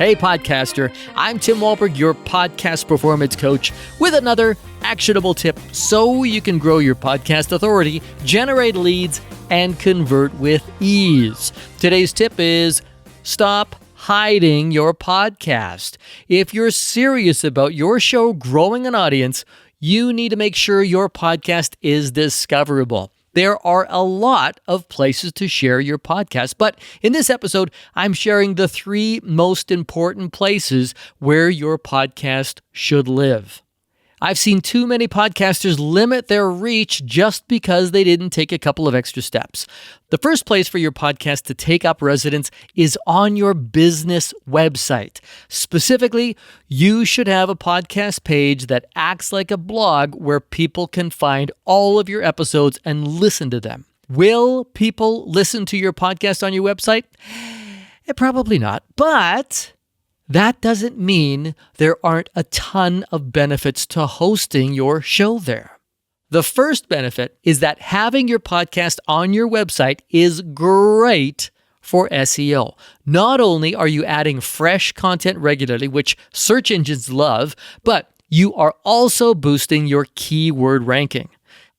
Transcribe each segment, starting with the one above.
Hey, podcaster, I'm Tim Wahlberg, your podcast performance coach, with another actionable tip so you can grow your podcast authority, generate leads, and convert with ease. Today's tip is stop hiding your podcast. If you're serious about your show growing an audience, you need to make sure your podcast is discoverable. There are a lot of places to share your podcast, but in this episode, I'm sharing the 3 most important places where your podcast should live. I've seen too many podcasters limit their reach just because they didn't take a couple of extra steps. The first place for your podcast to take up residence is on your business website. Specifically, you should have a podcast page that acts like a blog where people can find all of your episodes and listen to them. Will people listen to your podcast on your website? Probably not, but that doesn't mean there aren't a ton of benefits to hosting your show there. The first benefit is that having your podcast on your website is great for SEO. Not only are you adding fresh content regularly, which search engines love, but you are also boosting your keyword ranking.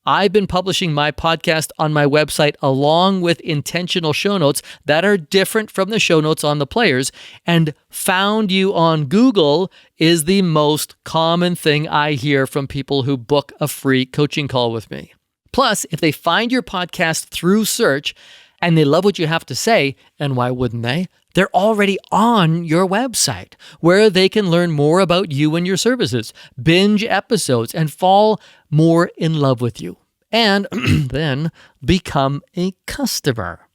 I've been publishing my podcast on my website along with intentional show notes that are different from the show notes on the players, and found you on Google is the most common thing I hear from people who book a free coaching call with me. Plus, if they find your podcast through search and they love what you have to say, and why wouldn't they? They're already on your website where they can learn more about you and your services, binge episodes, and fall more in love with you, and then become a customer.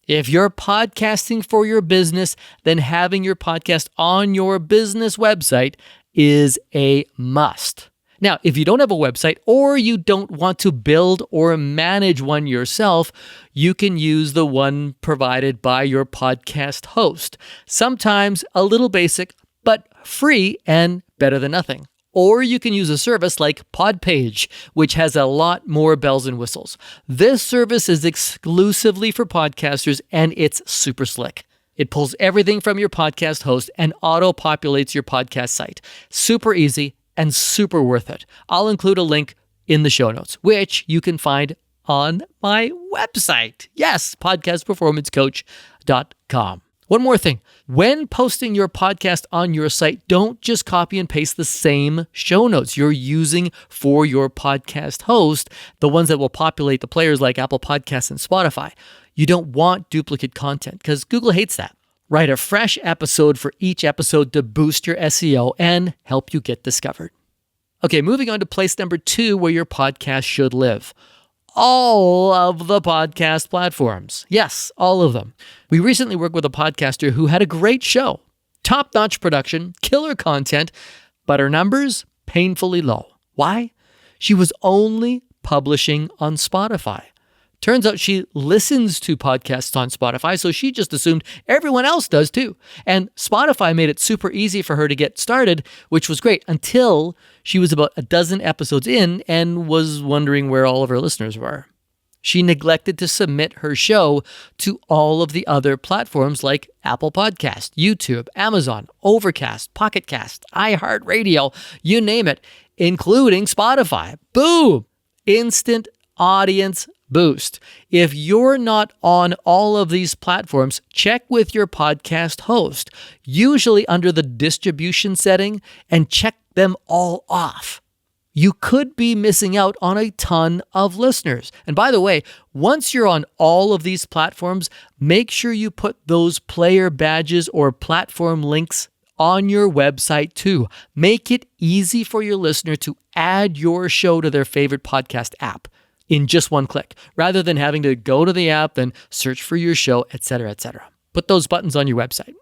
If you're podcasting for your business, then having your podcast on your business website is a must. Now, if you don't have a website or you don't want to build or manage one yourself, you can use the one provided by your podcast host. Sometimes a little basic, but free and better than nothing. Or you can use a service like Podpage, which has a lot more bells and whistles. This service is exclusively for podcasters and it's super slick. It pulls everything from your podcast host and auto-populates your podcast site. Super easy and super worth it. I'll include a link in the show notes, which you can find on my website. Yes, podcastperformancecoach.com. One more thing. When posting your podcast on your site, don't just copy and paste the same show notes you're using for your podcast host, the ones that will populate the players like Apple Podcasts and Spotify. You don't want duplicate content because Google hates that. Write a fresh episode for each episode to boost your SEO and help you get discovered. Okay, moving on to place number 2 where your podcast should live. All of the podcast platforms. Yes, all of them. We recently worked with a podcaster who had a great show. Top-notch production, killer content, but her numbers painfully low. Why? She was only publishing on Spotify. Turns out she listens to podcasts on Spotify, so she just assumed everyone else does too. And Spotify made it super easy for her to get started, which was great until she was about a dozen episodes in and was wondering where all of her listeners were. She neglected to submit her show to all of the other platforms like Apple Podcast, YouTube, Amazon, Overcast, Pocket Cast, iHeartRadio, you name it, including Spotify. Boom! Instant audience boost. If you're not on all of these platforms, check with your podcast host, usually under the distribution setting, and check them all off. You could be missing out on a ton of listeners. And by the way, once you're on all of these platforms, make sure you put those player badges or platform links on your website too. Make it easy for your listener to add your show to their favorite podcast app in just one click, rather than having to go to the app and search for your show, etc., etc. Put those buttons on your website.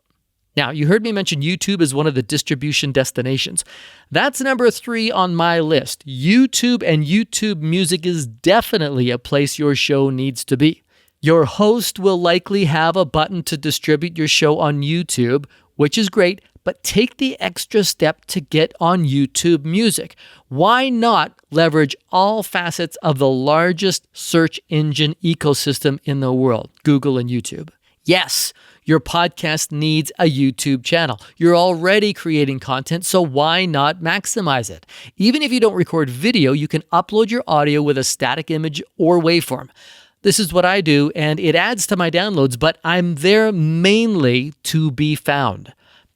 Now, you heard me mention YouTube as one of the distribution destinations. That's number 3 on my list. YouTube and YouTube Music is definitely a place your show needs to be. Your host will likely have a button to distribute your show on YouTube, which is great, but take the extra step to get on YouTube Music. Why not leverage all facets of the largest search engine ecosystem in the world, Google and YouTube? Yes, Your podcast needs a YouTube channel. You're already creating content, so why not maximize it? Even if you don't record video, you can upload your audio with a static image or waveform. This is what I do, and it adds to my downloads, but I'm there mainly to be found.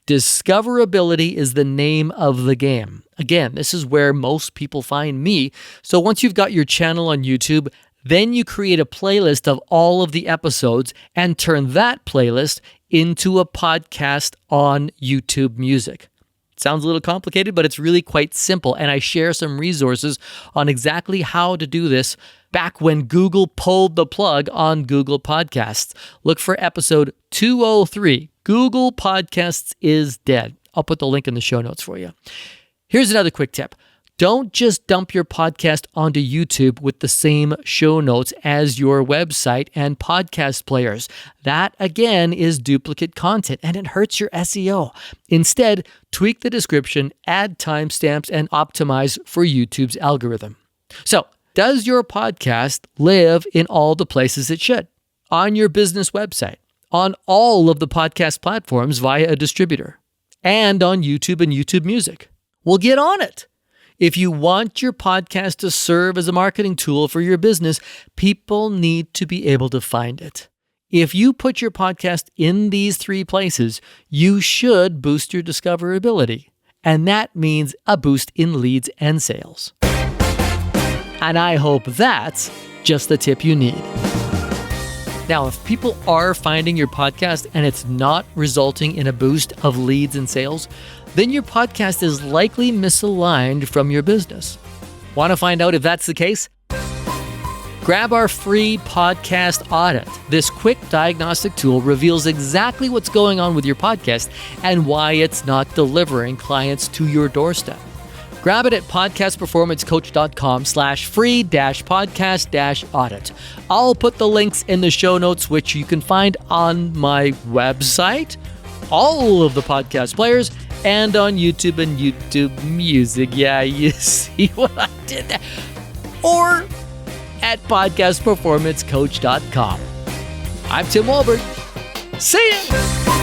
Discoverability is the name of the game. Again, this is where most people find me. So once you've got your channel on YouTube, then you create a playlist of all of the episodes and turn that playlist into a podcast on YouTube Music. Sounds a little complicated, but it's really quite simple. And I share some resources on exactly how to do this back when Google pulled the plug on Google Podcasts. Look for episode 203. Google Podcasts is dead. I'll put the link in the show notes for you. Here's another quick tip. Don't just dump your podcast onto YouTube with the same show notes as your website and podcast players. That, again, is duplicate content and it hurts your SEO. Instead, tweak the description, add timestamps, and optimize for YouTube's algorithm. So, does your podcast live in all the places it should? On your business website, on all of the podcast platforms via a distributor, and on YouTube and YouTube Music? Well, get on it. If you want your podcast to serve as a marketing tool for your business, people need to be able to find it. If you put your podcast in these 3 places, you should boost your discoverability. And that means a boost in leads and sales. And I hope that's just the tip you need. Now, if people are finding your podcast and it's not resulting in a boost of leads and sales, then your podcast is likely misaligned from your business. Want to find out if that's the case? Grab our free podcast audit. This quick diagnostic tool reveals exactly what's going on with your podcast and why it's not delivering clients to your doorstep. Grab it at podcastperformancecoach.com/free-podcast-audit. I'll put the links in the show notes, which you can find on my website, all of the podcast players, and on YouTube and YouTube Music. Yeah, you see what I did there? Or at podcastperformancecoach.com. I'm Tim Walberg. See ya!